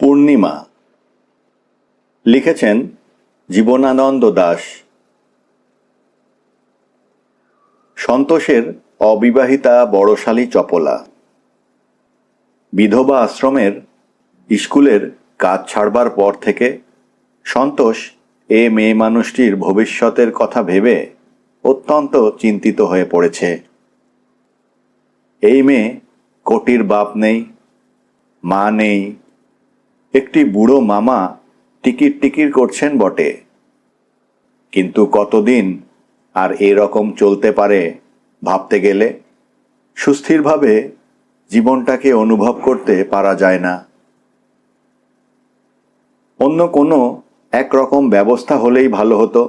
পূর্ণিমা লিখেছেন জীবনানন্দ দাশ। সন্তোষের অবিবাহিতা বড়শালী চপলা। বিধবা আশ্রমের স্কুলের কাজ ছাড়বার পর থেকে সন্তোষ এ মেয়ে মানুষটির ভবিষ্যতের কথা ভেবে অত্যন্ত চিন্তিত হয়ে পড়েছে। এই মেয়ে কোটির বাপ নেই, মা নেই, একটি বুড়ো মামা টিকির টিকির করছেন বটে, কিন্তু কতদিন আর এরকম চলতে পারে ভাবতে গেলে সুস্থিরভাবে জীবনটাকে অনুভব করতে পারা যায় না। অন্য কোনো একরকম ব্যবস্থা হলেই ভালো হতো।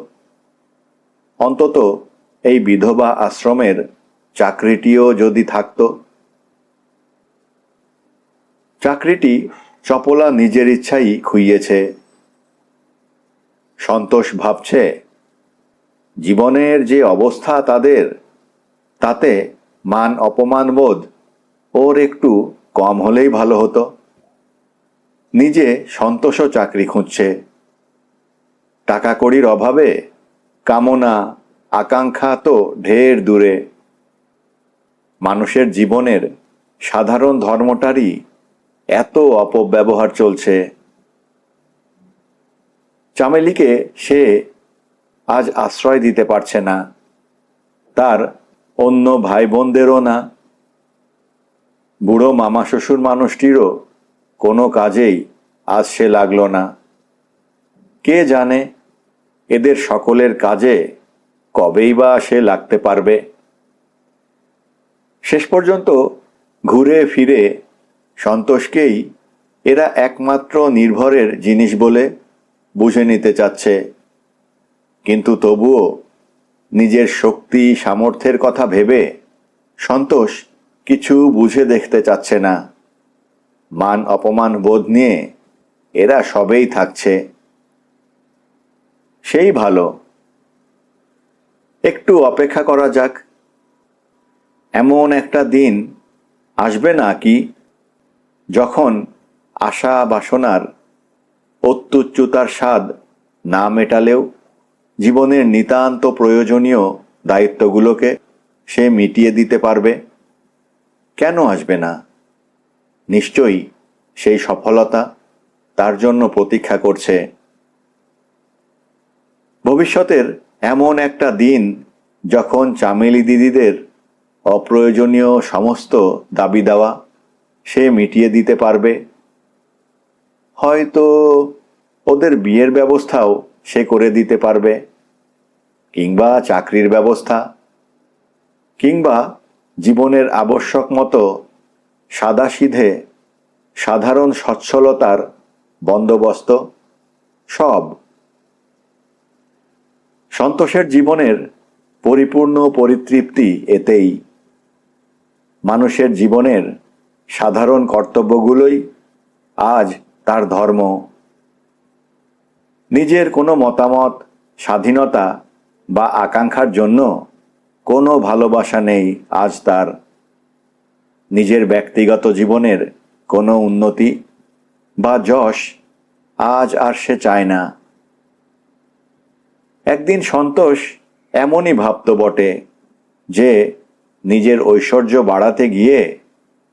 অন্তত এই বিধবা আশ্রমের চাকরিটিও যদি থাকতো। চাকরিটি চপলা নিজের ইচ্ছাই খুইয়েছে। সন্তোষ ভাবছে, জীবনের যে অবস্থা তাদের, তাতে মান অপমান বোধ ওর একটু কম হলেই ভালো হতো। নিজে সন্তোষও চাকরি খুঁজছে। টাকা কড়ির অভাবে কামনা আকাঙ্ক্ষা তো ঢের দূরে। মানুষের জীবনের সাধারণ ধর্মটারই এত অপব্যবহার চলছে। চামেলিকে সে আজ আশ্রয় দিতে পারছে না, তার অন্য ভাই বোনদেরও না। বুড়ো মামা শ্বশুর মানুষটিরও কোনো কাজেই আজ সে লাগলো না। কে জানে এদের সকলের কাজে কবেই বা সে লাগতে পারবে। শেষ পর্যন্ত ঘুরে ফিরে সন্তোষকেই এরা একমাত্র নির্ভরের জিনিস বলে বুঝে নিতে চাচ্ছে। কিন্তু তবুও নিজের শক্তি সামর্থ্যের কথা ভেবে সন্তোষ কিছু বুঝে দেখতে চাচ্ছে না। মান অপমান বোধ নিয়ে এরা সবেই থাকছে। সেই ভালো, একটু অপেক্ষা করা যাক। এমন একটা দিন আসবে না কি যখন আশা বাসনার অত্যুচ্চতার স্বাদ না মেটালেও জীবনের নিতান্ত প্রয়োজনীয় দায়িত্বগুলোকে সে মিটিয়ে দিতে পারবে। কেন আসবে না? নিশ্চয়ই সেই সফলতা তার জন্য প্রতীক্ষা করছে। ভবিষ্যতের এমন একটা দিন যখন চামেলি দিদিদের অপ্রয়োজনীয় সমস্ত দাবি দাওয়া সে মিটিয়ে দিতে পারবে। হয়তো ওদের বিয়ের ব্যবস্থাও সে করে দিতে পারবে, কিংবা চাকরির ব্যবস্থা, কিংবা জীবনের আবশ্যক মতো সাদাসিধে সাধারণ সচ্ছলতার বন্দোবস্ত, সব। সন্তোষের জীবনের পরিপূর্ণ পরিতৃপ্তি এতেই। মানুষের জীবনের সাধারণ কর্তব্যগুলোই আজ তার ধর্ম। নিজের কোনো মতামত, স্বাধীনতা বা আকাঙ্ক্ষার জন্য কোনো ভালোবাসা নেই আজ তার। নিজের ব্যক্তিগত জীবনের কোনো উন্নতি বা যশ আজ আর সে চায় না। একদিন সন্তোষ এমনই ভাবত বটে যে নিজের ঐশ্বর্য বাড়াতে গিয়ে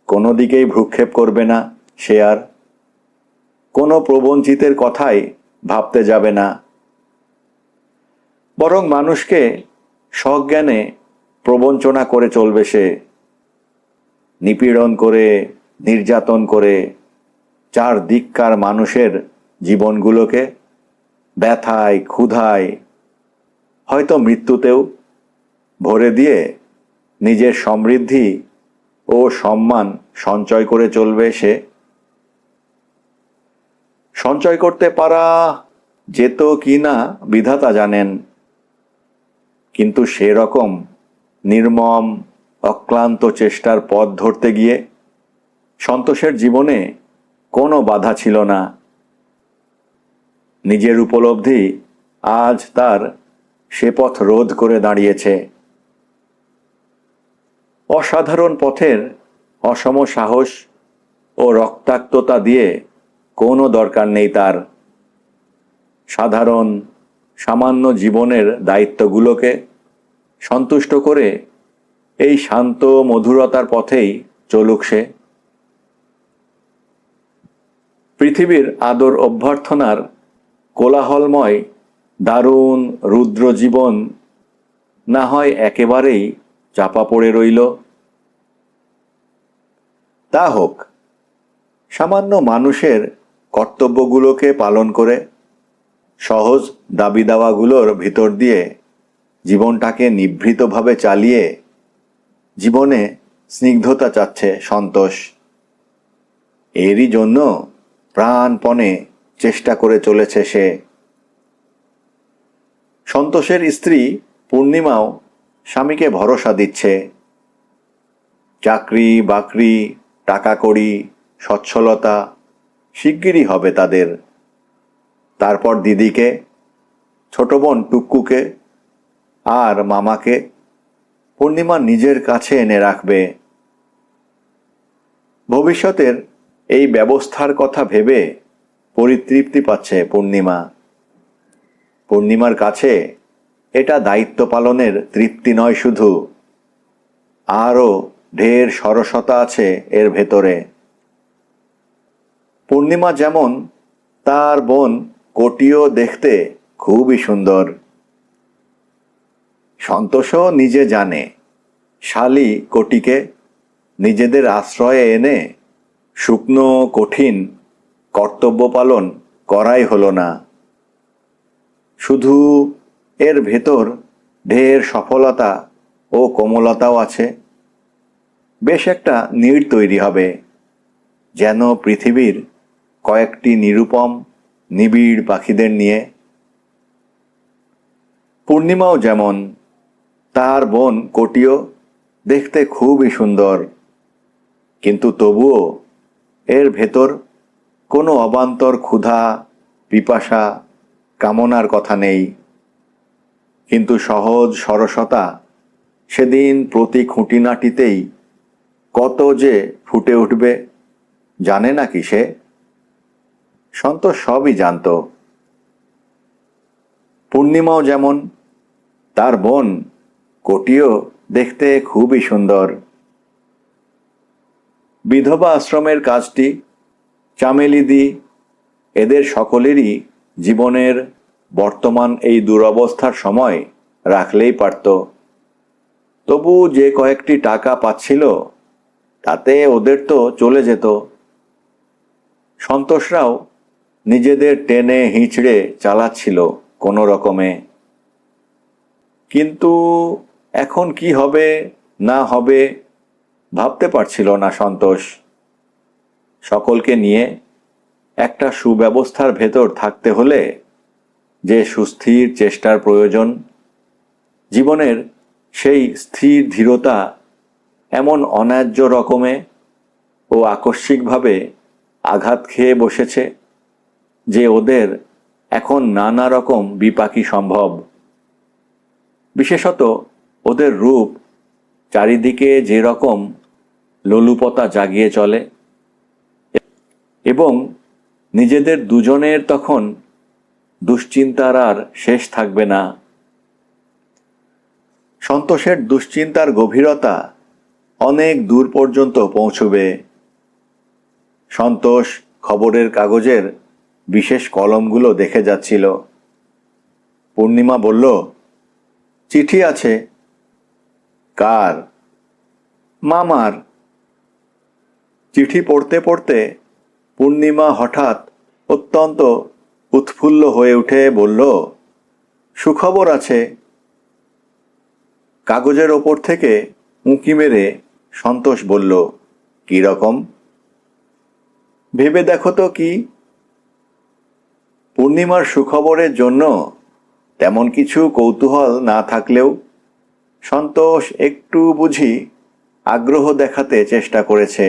কোনো দিকেই ভ্রুক্ষেপ করবে না সে আর। কোনো প্রবঞ্চিতের কথাই ভাবতে যাবে না, বরং মানুষকে সজ্ঞানে প্রবঞ্চনা করে চলবে সে। নিপীড়ন করে, নির্যাতন করে চারদিককার মানুষের জীবনগুলোকে ব্যথায়, ক্ষুধায়, হয়তো মৃত্যুতেও ভরে দিয়ে নিজের সমৃদ্ধি ও সম্মান সঞ্চয় করে চলবে সে। সঞ্চয় করতে পারা যেত কি না বিধাতা জানেন, কিন্তু সেরকম নির্মম অক্লান্ত চেষ্টার পথ ধরতে গিয়ে সন্তোষের জীবনে কোনো বাধা ছিল না। নিজের উপলব্ধি আজ তার সে পথ রোধ করে দাঁড়িয়েছে। অসাধারণ পথের অসম সাহস ও রক্তাক্ততা দিয়ে কোনো দরকার নেই তার। সাধারণ সামান্য জীবনের দায়িত্বগুলোকে সন্তুষ্ট করে এই শান্ত মধুরতার পথেই চলুক সে। পৃথিবীর আদর অভ্যর্থনার কোলাহলময় দারুণ রুদ্র জীবন না হয় একেবারেই চাপা পড়ে রইল। তা হোক, সামান্য মানুষের কর্তব্যগুলোকে পালন করে সহজ দাবি দাওয়াগুলোর ভিতর দিয়ে জীবনটাকে নিভৃতভাবে চালিয়ে জীবনে স্নিগ্ধতা চাচ্ছে সন্তোষ। এরই জন্য প্রাণপণে চেষ্টা করে চলেছে সে। সন্তোষের স্ত্রী পূর্ণিমাও স্বামীকে ভরসা দিচ্ছে। চাকরি বাকরি, টাকা কড়ি, সচ্ছলতা শিগগিরই হবে তাদের। তারপর দিদিকে, ছোট বোন টুক্কুকে আর মামাকে পূর্ণিমা নিজের কাছে এনে রাখবে। ভবিষ্যতের এই ব্যবস্থার কথা ভেবে পরিতৃপ্তি পাচ্ছে পূর্ণিমা। পূর্ণিমার কাছে এটা দায়িত্ব পালনের তৃপ্তি নয় শুধু, আরও ঢের সরসতা আছে এর ভেতরে। পূর্ণিমা যেমন, তার বোন কোটিও দেখতে খুবই সুন্দর। সন্তোষও নিজে জানে শালী কোটিকে নিজেদের আশ্রয়ে এনে শুকনো কঠিন কর্তব্য পালন করাই হলো না, শুধু এর ভেতর ঢের সফলতা ও কোমলতাও আছে। বেশ একটা নীড় তৈরি হবে, যেন পৃথিবীর কয়েকটি নিরুপম নিবিড় পাখিদের নিয়ে। পূর্ণিমাও যেমন, তার বোন কোটিও দেখতে খুবই সুন্দর, কিন্তু তবুও এর ভেতর কোনো অবান্তর ক্ষুধা পিপাসা কামনার কথা নেই। কিন্তু সহজ সরসতা সেদিন প্রতি খুঁটিনাটিতেই কত যে ফুটে উঠবে জানে নাকি সে? সন্তোষ সবই জানত। পূর্ণিমাও যেমন, তার বোন কোটিও দেখতে খুবই সুন্দর। বিধবা আশ্রমের কাজটি চামেলিদি এদের সকলেরই জীবনের বর্তমান এই দুরবস্থার সময় রাখলেই পারত। তবু যে কয়েকটি টাকা পাচ্ছিল তাতে ওদের তো চলে যেত। সন্তোষরাও নিজেদের টেনে হিঁচড়ে চালাচ্ছিল কোনো রকমে। কিন্তু এখন কি হবে না হবে ভাবতে পারছিল না সন্তোষ। সকলকে নিয়ে একটা সুব্যবস্থার ভেতর থাকতে হলে যে সুস্থির চেষ্টার প্রয়োজন, জীবনের সেই স্থির ধীরতা এমন অন্যায্য রকমে ও আকস্মিকভাবে আঘাত খেয়ে বসেছে যে ওদের এখন নানা রকম বিপাকী সম্ভব। বিশেষত ওদের রূপ চারিদিকে যে রকম লোলুপতা জাগিয়ে চলে, এবং নিজেদের দুজনের তখন দুশ্চিন্তার আর শেষ থাকবে না। সন্তোষের দুশ্চিন্তার গভীরতা অনেক দূর পর্যন্ত পৌঁছবে। সন্তোষ খবরের কাগজের বিশেষ কলমগুলো দেখে যাচ্ছিল। পূর্ণিমা বলল, চিঠি আছে। কার? মামার। চিঠি পড়তে পড়তে পূর্ণিমা হঠাৎ অত্যন্ত উৎফুল্ল হয়ে উঠে বলল, সুখবর আছে। কাগজের ওপর থেকে উঁকি মেরে সন্তোষ বলল, কি রকম? ভেবে দেখো তো কি? পূর্ণিমার সুখবরের জন্য তেমন কিছু কৌতূহল না থাকলেও সন্তোষ একটু বুঝি আগ্রহ দেখাতে চেষ্টা করেছে।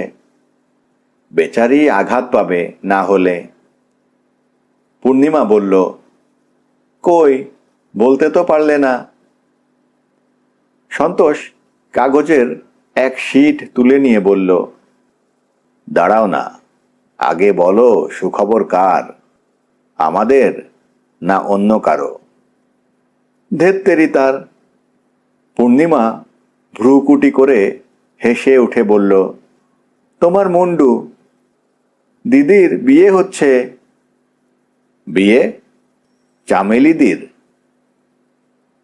বেচারি আঘাত পাবে না হলে। পূর্ণিমা বলল, কই, বলতে তো পারলে না। সন্তোষ কাগজের এক শীট তুলে নিয়ে বলল, দাঁড়াও না, আগে বলো, সুখবর কার? আমাদের না অন্য কারো? ধেত্তেরি তার। পূর্ণিমা ভ্রুকুটি করে হেসে উঠে বলল, তোমার মুন্ডু, দিদির বিয়ে হচ্ছে। বিয়ে? চামেলিদির?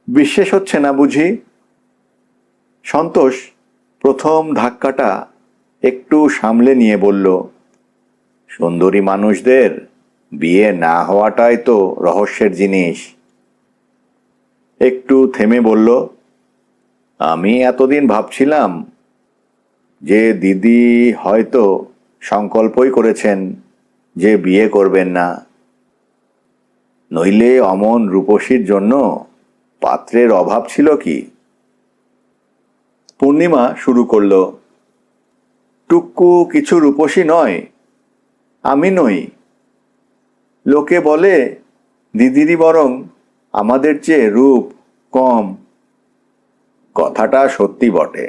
বিশ্বাস হচ্ছে না বুঝি? সন্তোষ প্রথম ধাক্কাটা একটু সামলে নিয়ে বলল, সুন্দরী মানুষদের বিয়ে না হওয়াটাই তো রহস্যের জিনিস। একটু থেমে বলল, আমি এতদিন ভাবছিলাম যে দিদি হয়তো সংকল্পই করেছেন যে বিয়ে করবেন না, নইলে অমন রূপসীর জন্য পাত্রের অভাব ছিল কি? পূর্ণিমা শুরু করল, টুক্কু কিছু রূপসী নয়, আমি নই। লোকে বলে দিদিরই বরং আমাদের চেয়ে রূপ কম। কথাটা সত্যি বটে,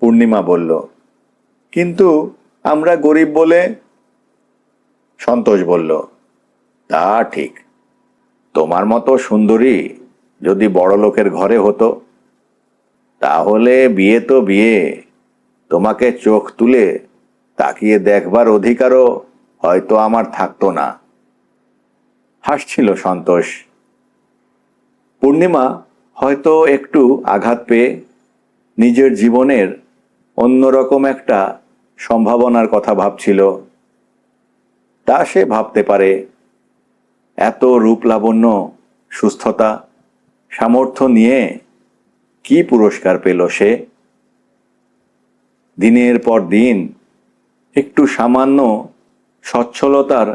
পূর্ণিমা বলল, কিন্তু আমরা গরিব বলে। সন্তোষ বলল, তা ঠিক। তোমার মতো সুন্দরী যদি বড় লোকের ঘরে হতো, তাহলে বিয়ে তো বিয়ে, তোমাকে চোখ তুলে তাকিয়ে দেখবার অধিকারও হয়তো আমার থাকতো না। হাসছিল সন্তোষ। পূর্ণিমা হয়তো একটু আঘাত পেয়ে নিজের জীবনের অন্যরকম একটা সম্ভাবনার কথা ভাবছিল। তা সে ভাবতে পারে। এত রূপ লাবণ্য, সুস্থতা, সামর্থ্য নিয়ে কি পুরস্কার পেল সে? দিনের পর দিন একটু সামান্য সচ্ছলতার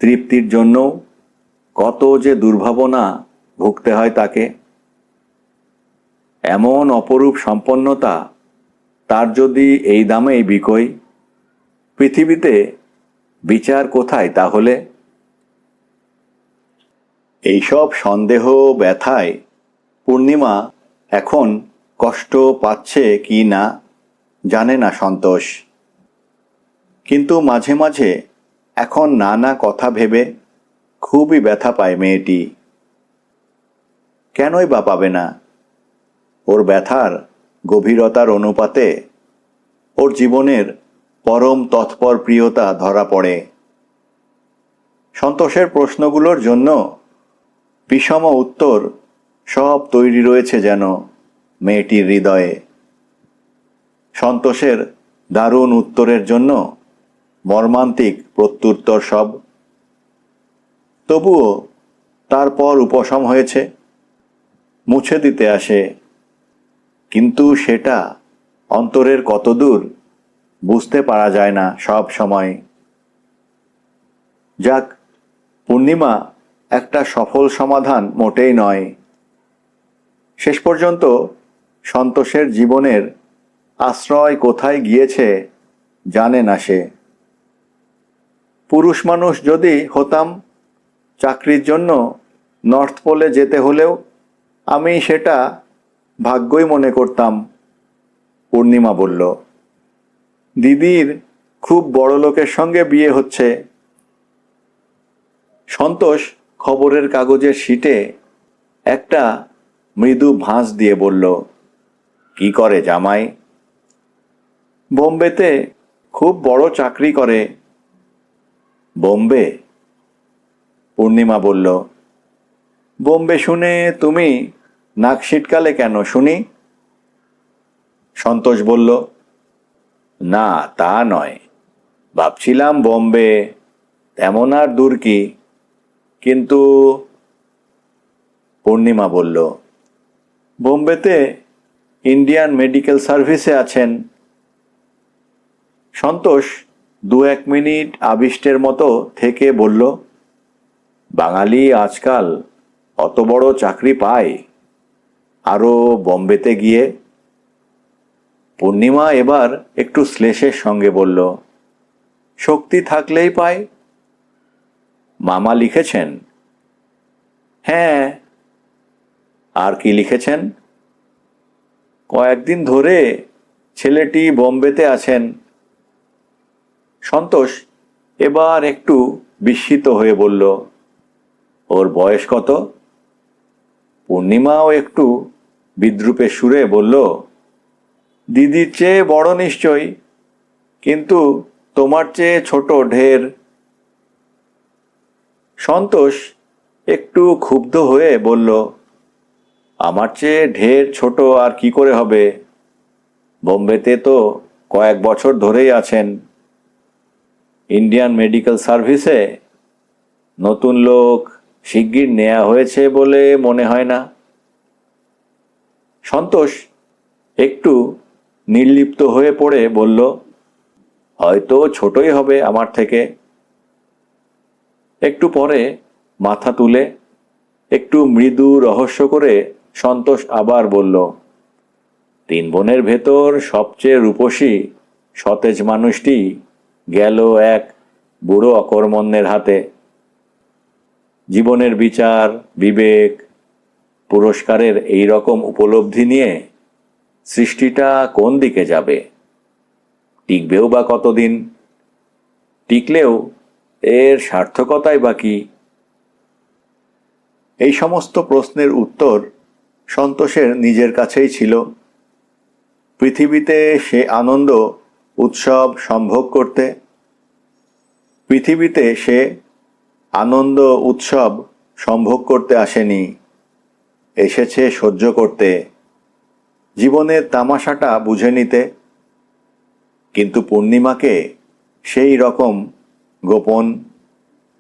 তৃপ্তির জন্য কত যে দুর্ভাবনা ভুগতে হয় তাকে। এমন অপরূপ সম্পন্নতা তার যদি এই দামেই বিকোয়, পৃথিবীতে বিচার কোথায় তাহলে? এইসব সন্দেহ ব্যথায় পূর্ণিমা এখন কষ্ট পাচ্ছে কি না জানে না সন্তোষ। কিন্তু মাঝে মাঝে এখন নানা কথা ভেবে খুবই ব্যথা পায় মেয়েটি। কেনই বা পাবে না? ওর ব্যথার গভীরতার অনুপাতে ওর জীবনের পরম তৎপর প্রিয়তা ধরা পড়ে। সন্তোষের প্রশ্নগুলোর জন্য বিষম উত্তর সব তৈরি রয়েছে যেন মেয়েটির হৃদয়ে। সন্তোষের দারুণ উত্তরের জন্য মর্মান্তিক প্রত্যুত্তর সব। তবুও তারপর উপশম হয়েছে, মুছে দিতে আসে, কিন্তু সেটা অন্তরের কতদূর বুঝতে পারা যায় না সব সময়। যাক, পূর্ণিমা একটা সফল সমাধান মোটেই নয়। শেষ পর্যন্ত সন্তোষের জীবনের আশ্রয় কোথায় গিয়েছে জানে না সে। পুরুষ মানুষ যদি হতাম, চাকরির জন্য নর্থ পোলে যেতে হলেও আমি সেটা ভাগ্যই মনে করতাম, পূর্ণিমা বলল। দিদির খুব বড় লোকের সঙ্গে বিয়ে হচ্ছে। সন্তোষ খবরের কাগজের শিটে একটা মৃদু ভাঁজ দিয়ে বলল, কি করে জামাই? বোম্বেতে খুব বড় চাকরি করে। বোম্বে? পূর্ণিমা বলল। বোম্বে শুনে তুমি নাক সিটকালে কেন শুনি? সন্তোষ বলল, না তা নয়, ভাবছিলাম বোম্বে তেমন আর দূর কি, কিন্তু। পূর্ণিমা বলল, বোম্বেতে ইন্ডিয়ান মেডিকেল সার্ভিসে আছেন। সন্তোষ 2-1 মিনিট আবিষ্টের মতো থেকে বলল, বাঙালি আজকাল অত বড় চাকরি পায়, আরও বোম্বেতে গিয়ে? পূর্ণিমা এবার একটু শ্লেষের সঙ্গে বলল, শক্তি থাকলেই পায়। মামা লিখেছেন? হ্যাঁ। আর কি লিখেছেন? কয়েকদিন ধরে ছেলেটি বোম্বেতে আছেন। সন্তোষ এবার একটু বিস্মিত হয়ে বলল, ওর বয়স কত? পূর্ণিমাও একটু বিদ্রূপের সুরে বলল, দিদির চেয়ে বড় নিশ্চয়ই, কিন্তু তোমার চেয়ে ছোট ঢের। সন্তোষ একটু ক্ষুব্ধ হয়ে বলল, আমার চেয়ে ঢের ছোট আর কি করে হবে? বোম্বেতে তো কয়েক বছর ধরেই আছেন। ইন্ডিয়ান মেডিকেল সার্ভিসে নতুন লোক শিগগির নেওয়া হয়েছে বলে মনে হয় না। সন্তোষ একটু নির্লিপ্ত হয়ে পড়ে বলল, হয়তো ছোটই হবে আমার থেকে। একটু পরে মাথা তুলে একটু মৃদু রহস্য করে সন্তোষ আবার বলল, 3 বোনের ভেতর সবচেয়ে রূপসী সতেজ মানুষটি গেল এক বুড়ো অকর্মণ্যের হাতে। জীবনের বিচার, বিবেক, পুরস্কারের এই রকম উপলব্ধি নিয়ে সৃষ্টিটা কোন দিকে যাবে? টিকবেও বা কতদিন? টিকলেও এর সার্থকতাই বা কি? এই সমস্ত প্রশ্নের উত্তর সন্তোষের নিজের কাছেই ছিল। পৃথিবীতে সে আনন্দ উৎসব সম্ভোগ করতে, পৃথিবীতে সে আনন্দ উৎসব সম্ভোগ করতে আসেনি, এসেছে সহ্য করতে, জীবনের তামাশাটা বুঝে নিতে। কিন্তু পূর্ণিমাকে সেই রকম গোপন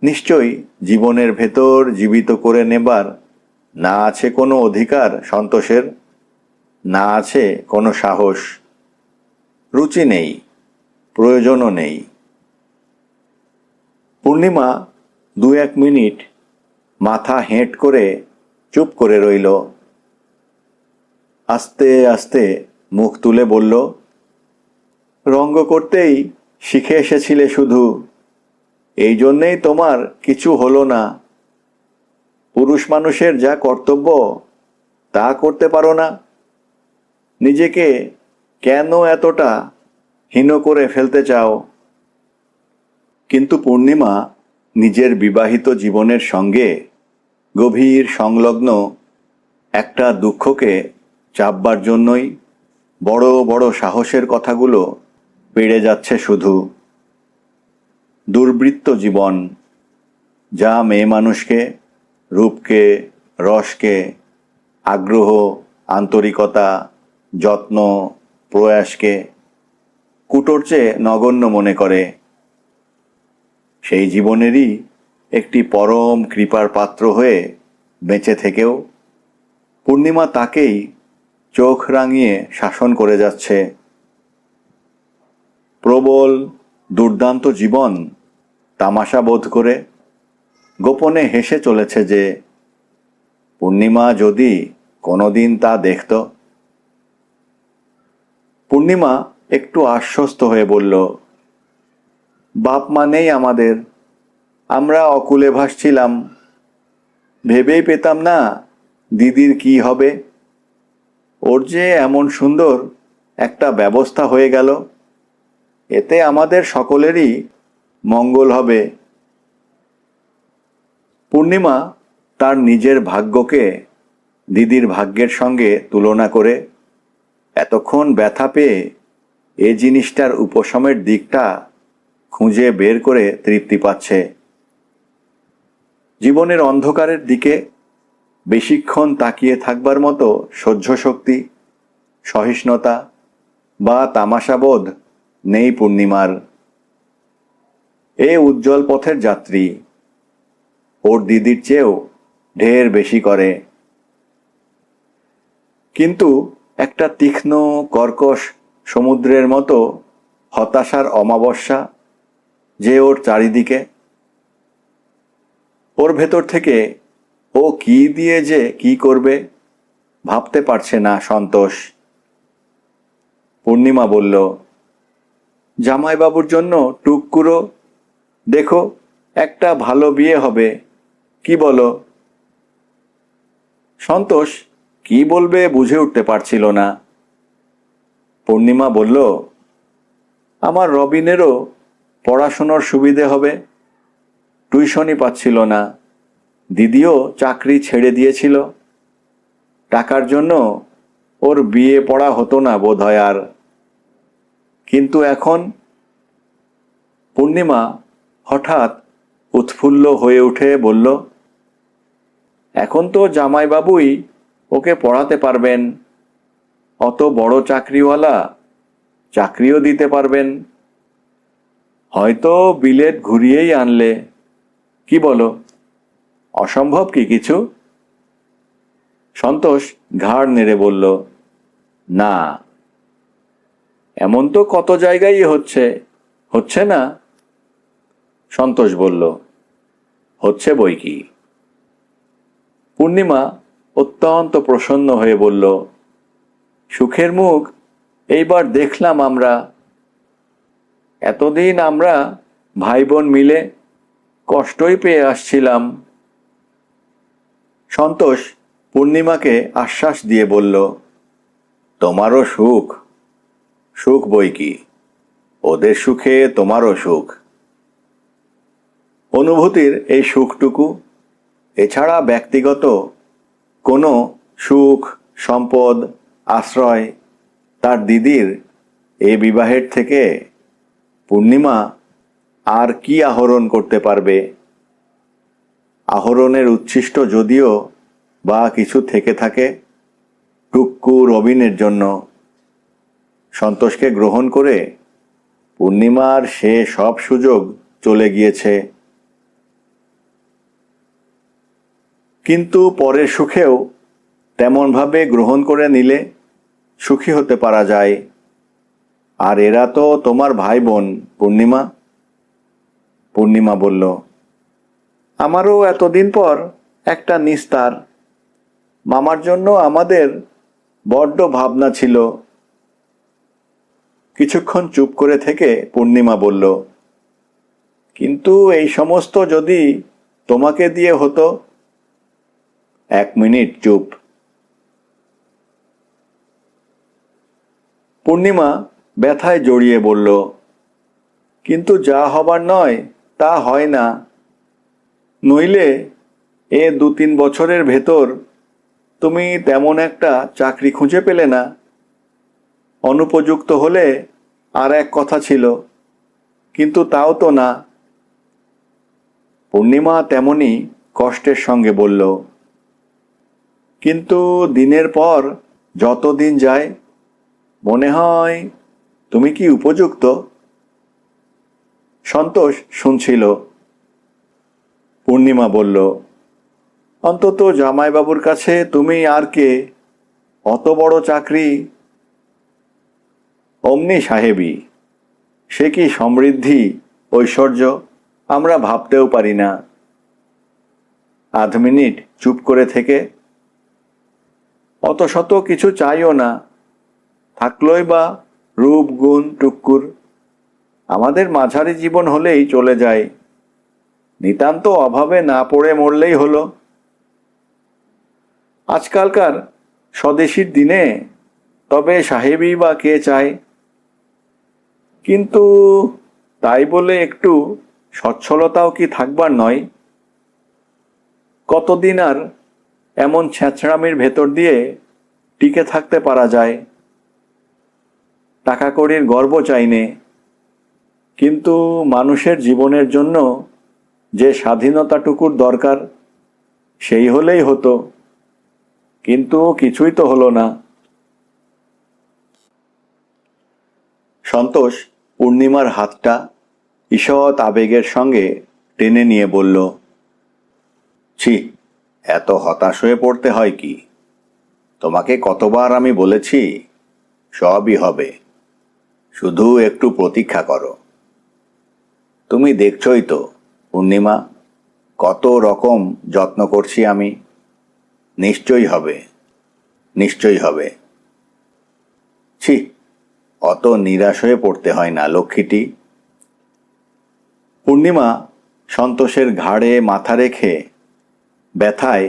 নিশ্চয়ই জীবনের ভেতর জীবিত করে নেবার না আছে কোনো অধিকার সন্তোষের, না আছে কোনো সাহস, রুচি নেই, প্রয়োজনও নেই। পূর্ণিমা 2-1 মিনিট মাথা হেঁট করে চুপ করে রইল। আস্তে আস্তে মুখ তুলে বলল, রঙ্গ করতেই শিখে এসেছিলে শুধু, এই জন্যেই তোমার কিছু হলো না। পুরুষ মানুষের যা কর্তব্য তা করতে পারো না। নিজেকে কেন এতটা হীন করে ফেলতে চাও? কিন্তু পূর্ণিমা নিজের বিবাহিত জীবনের সঙ্গে গভীর সংলগ্ন একটা দুঃখকে চাপবার জন্যই বড় বড় সাহসের কথাগুলো বেড়ে যাচ্ছে শুধু। দুর্বৃত্ত জীবন, যা মেয়ে মানুষকে, রূপকে, রসকে, আগ্রহ, আন্তরিকতা, যত্ন, প্রয়াসকে কুটোর চেয়ে নগণ্য মনে করে, সেই জীবনেরই একটি পরম কৃপার পাত্র হয়ে বেঁচে থেকেও পূর্ণিমা তাকেই চোখ রাঙিয়ে শাসন করে যাচ্ছে। প্রবল দুর্দান্ত জীবন তামাশা বোধ করে গোপনে হেসে চলেছে যে, পূর্ণিমা যদি কোনোদিন তা দেখত। পূর্ণিমা একটু আশ্বস্ত হয়ে বলল, বাপ মা নেই আমাদের, আমরা অকুলে ভাসছিলাম, ভেবেই পেতাম না দিদির কি হবে। ওর যে এমন সুন্দর একটা ব্যবস্থা হয়ে গেল, এতে আমাদের সকলেরই মঙ্গল হবে। পূর্ণিমা তার নিজের ভাগ্যকে দিদির ভাগ্যের সঙ্গে তুলনা করে এতক্ষণ ব্যথা পেয়ে এ জিনিসটার উপশমের দিকটা খুঁজে বের করে তৃপ্তি পাচ্ছে। জীবনের অন্ধকারের দিকে বেশিক্ষণ তাকিয়ে থাকবার মতো সহ্য শক্তি, সহিষ্ণুতা বা তামাশাবোধ নেই পূর্ণিমার। এ উজ্জ্বল পথের যাত্রী, ওর দিদির চেয়েও ঢের বেশি করে। কিন্তু একটা তীক্ষ্ণ কর্কশ সমুদ্রের মতো হতাশার অমাবস্যা যে ওর চারিদিকে, ওর ভেতর থেকে ও কি দিয়ে যে কি করবে ভাবতে পারছে না সন্তোষ। পূর্ণিমা বলল, জামাইবাবুর জন্য টুকরো দেখো, একটা ভালো বিয়ে হবে, কি বলো? সন্তোষ কি বলবে বুঝে উঠতে পারছিল না। পূর্ণিমা বলল, আমার রবিনেরও পড়াশুনোর সুবিধে হবে। টিউশনি পাচ্ছিল না, দিদিও চাকরি ছেড়ে দিয়েছিল। টাকার জন্য ওর বিয়ে পড়া হতো না বোধহয় আর। কিন্তু এখন? পূর্ণিমা হঠাৎ উৎফুল্ল হয়ে উঠে বলল, এখন তো জামাইবাবুই ওকে পড়াতে পারবেন, অত বড় চাকরিওয়ালা, চাকরিও দিতে পারবেন। হয়তো বিলেত ঘুরিয়েই আনলে, কি বলো? অসম্ভব কি কিছু? সন্তোষ ঘাড় নেড়ে বলল, না। এমন তো কত জায়গায় হচ্ছে, হচ্ছে না? সন্তোষ বলল, হচ্ছে বই কি। পূর্ণিমা অত্যন্ত প্রসন্ন হয়ে বলল, সুখের মুখ এইবার দেখলাম আমরা। এতদিন আমরা ভাই বোন মিলে কষ্টই পেয়ে আসছিলাম। সন্তোষ পূর্ণিমাকে আশ্বাস দিয়ে বলল, তোমারও সুখ, সুখ বই কি, ওদের সুখে তোমারও সুখ। অনুভূতির এই সুখটুকু, এছাড়া ব্যক্তিগত কোনো সুখ, সম্পদ, আশ্রয় তার দিদির এই বিবাহের থেকে পূর্ণিমা আর কি আহরণ করতে পারবে? আহরণের উচ্ছিষ্ট যদিও বা কিছু থেকে থাকে টুক্কু রবিনের জন্য, সন্তোষকে গ্রহণ করে পূর্ণিমার সে সব সুযোগ চলে গিয়েছে। কিন্তু পরের সুখেও তেমনভাবে গ্রহণ করে নিলে সুখী হতে পারা যায়। আর এরা তো তোমার ভাই বোন পূর্ণিমা। পূর্ণিমা বলল, আমারও এতদিন পর একটা নিস্তার। মামার জন্য আমাদের বড্ড ভাবনা ছিল। কিছুক্ষণ চুপ করে থেকে পূর্ণিমা বলল, কিন্তু এই সমস্ত যদি তোমাকে দিয়ে হতো। 1 মিনিট চুপ। পূর্ণিমা ব্যথায় জড়িয়ে বলল, কিন্তু যা হবার নয় তা হয় না। নইলে 2-3 বছরের ভেতর তুমি তেমন একটা চাকরি খুঁজে পেলে না। অনুপযুক্ত হলে আর এক কথা ছিল, কিন্তু তাও তো না। পূর্ণিমা তেমনি কষ্টের সঙ্গে বলল, কিন্তু দিনের পর যত দিন যায় মনে হয় তুমি কি উপযুক্ত। সন্তোষ শুনছিল। পূর্ণিমা বলল, অন্তত জামাইবাবুর কাছে তুমি আর কে? অত বড় চাকরি। অমনি সাহেবী, সে কি সমৃদ্ধি, ঐশ্বর্য আমরা ভাবতেও পারি না। 1/2 মিনিট চুপ করে থেকে, অত শত কিছু চাইও না, থাকলই বা রূপ গুণ টুক্কুর, আমাদের মাঝারি জীবন হলেই চলে যায়। নিতান্ত অভাবে না পড়ে মরলেই হলো। আজকালকার স্বদেশীর দিনে তবে সাহেবী বা কে চায়? কিন্তু তাই বলে একটু সচ্ছলতাও কি থাকবার নয়? কতদিন আর এমন ছ্যাঁচড়ামির ভেতর দিয়ে টিকে থাকতে পারা যায়? টাকা কড়ির গর্ব চাইনে, কিন্তু মানুষের জীবনের জন্য যে স্বাধীনতাটুকুর দরকার সেই হলেই হতো। কিন্তু কিছুই তো হলো না। সন্তোষ পূর্ণিমার হাতটা ঈষৎ আবেগের সঙ্গে টেনে নিয়ে বলল, ছি, এত হতাশ হয়ে পড়তে হয় কি? তোমাকে কতবার আমি বলেছি সবই হবে, শুধু একটু প্রতীক্ষা করো। তুমি দেখছই তো পূর্ণিমা, কত রকম যত্ন করছি আমি। নিশ্চয়ই হবে, নিশ্চয়ই হবে। ছি, অত নিরাশ হয়ে পড়তে হয় না লক্ষ্মীটি। পূর্ণিমা সন্তোষের ঘাড়ে মাথা রেখে ব্যথায়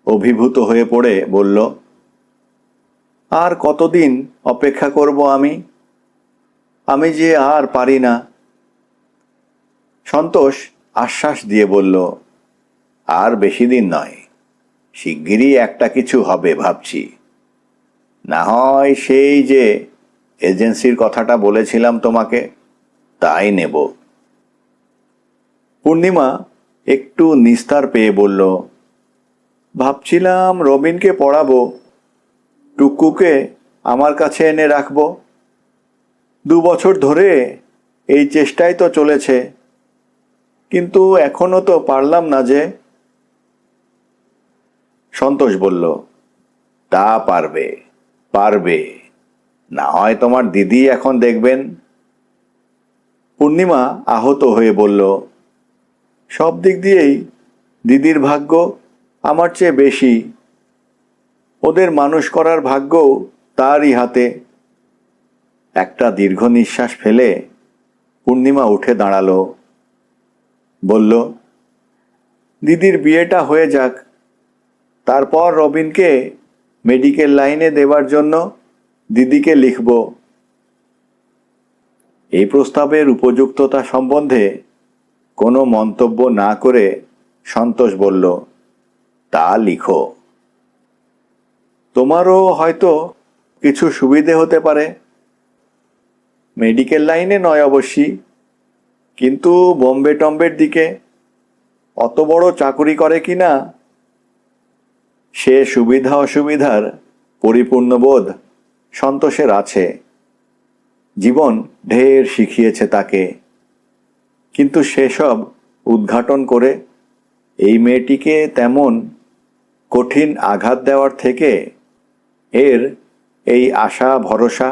অভিভূত হয়ে পড়ে বলল, আর কতদিন অপেক্ষা করব আমি? আমি যে আর পারি না। সন্তোষ আশ্বাস দিয়ে বলল, আর বেশি দিন নয়, শিগগিরই একটা কিছু হবে ভাবছি। না হয় সেই যে এজেন্সির কথাটা বলেছিলাম তোমাকে, তাই নেব। পূর্ণিমা একটু নিস্তার পেয়ে বলল, ভাবছিলাম রবিনকে পড়াবো, টুকুকে আমার কাছে এনে রাখবো। 2 বছর ধরে এই চেষ্টাই তো চলেছে, কিন্তু এখনো তো পারলাম না যে। সন্তোষ বলল, তা পারবে, পারবে। না হয় তোমার দিদি এখন দেখবেন। পূর্ণিমা আহত হয়ে বলল, সব দিক দিয়েই দিদির ভাগ্য আমার চেয়ে বেশি। ওদের মানুষ করার ভাগ্যও তারই হাতে। একটা দীর্ঘ নিঃশ্বাস ফেলে পূর্ণিমা উঠে দাঁড়ালো, বলল, দিদির বিয়েটা হয়ে যাক, তারপর রবিনকে মেডিকেল লাইনে দেবার জন্য দিদিকে লিখব। এই প্রস্তাবের উপযুক্ততা সম্বন্ধে কোনো মন্তব্য না করে সন্তোষ বলল, তা লিখো। তোমারও হয়তো কিছু সুবিধে হতে পারে। মেডিকেল লাইনে নয় অবশ্যই, কিন্তু বোম্বে টম্বের দিকে। অত বড় চাকুরি করে কি না, সে সুবিধা অসুবিধার পরিপূর্ণ বোধ সন্তোষের আছে। জীবন ঢের শিখিয়েছে তাকে, কিন্তু সেসব উদ্ঘাটন করে এই মেয়েটিকে তেমন কঠিন আঘাত দেওয়ার থেকে এর এই আশা ভরসা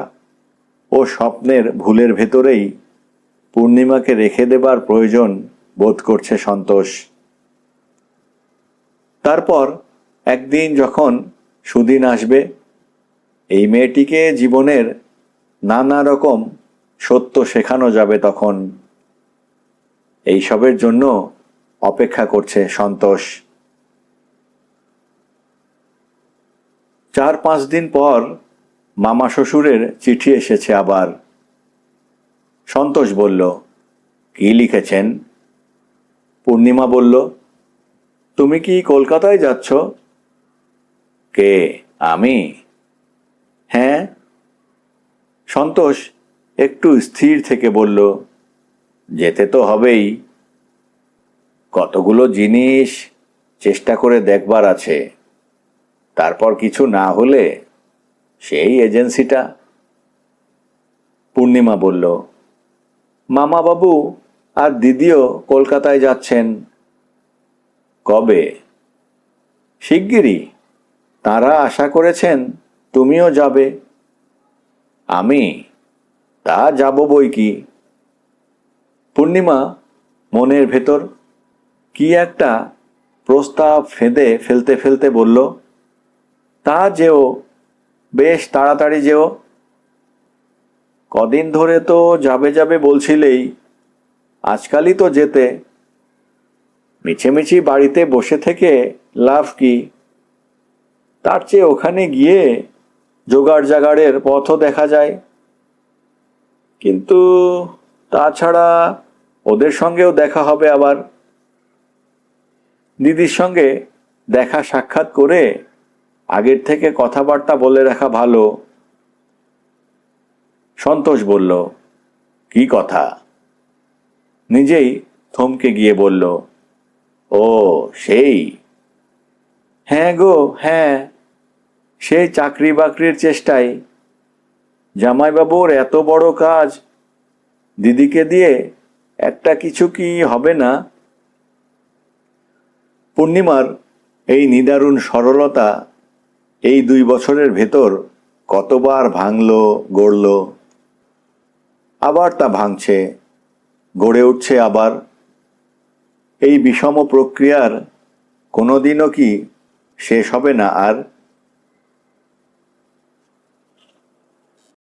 ও স্বপ্নের ভুলের ভেতরেই পূর্ণিমাকে রেখে দেবার প্রয়োজন বোধ করছে সন্তোষ। তারপর একদিন যখন সুদিন আসবে, এই মেয়েটিকে জীবনের নানা রকম সত্য শেখানো যাবে তখন। এইসবের জন্য অপেক্ষা করছে সন্তোষ। 4-5 দিন পর মামা শ্বশুরের চিঠি এসেছে আবার। সন্তোষ বলল, কি লিখেছেন? পূর্ণিমা বলল, তুমি কি কলকাতায় যাচ্ছ? কে, আমি? হ্যাঁ। সন্তোষ একটু স্থির থেকে বলল, যেতে তো হবেই। কতগুলো জিনিস চেষ্টা করে দেখবার আছে, তারপর কিছু না হলে সেই এজেন্সিটা। পূর্ণিমা বলল, মামা বাবু আর দিদিও কলকাতায় যাচ্ছেন। কবে? শিগগিরই। তারা আশা করেছেন তুমিও যাবে। আমি? তা যাব বই কি। পূর্ণিমা মনের ভেতর কি একটা প্রস্তাব ফেঁদে ফেলতে ফেলতে বলল, তা যেও, বেশ তাড়াতাড়ি যেও। কদিন ধরে তো যাবে যাবে বলছিলেই, আজকালই তো যেতে। মিছেমিছি বাড়িতে বসে থেকে লাভ কি? তার চেয়ে ওখানে গিয়ে জোগাড় জাগাড়ের পথও দেখা যায়। কিন্তু তাছাড়া ওদের সঙ্গেও দেখা হবে আবার। দিদির সঙ্গে দেখা সাক্ষাৎ করে আগের থেকে কথাবার্তা বলে রাখা ভালো। সন্তোষ বলল, কি কথা? নিজেই থমকে গিয়ে বলল, ও সেই। হ্যাঁ গো, হ্যাঁ, সেই চাকরি বাকরির চেষ্টায়। জামাইবাবুর এত বড় কাজ, দিদিকে দিয়ে একটা কিছু কি হবে না? পূর্ণিমার এই নিদারুণ সরলতা এই 2 বছরের ভেতর কতবার ভাঙল, গড়ল, আবার তা ভাঙছে, গড়ে উঠছে আবার। এই বিষম প্রক্রিয়ার কোনোদিনও কি শেষ হবে না আর?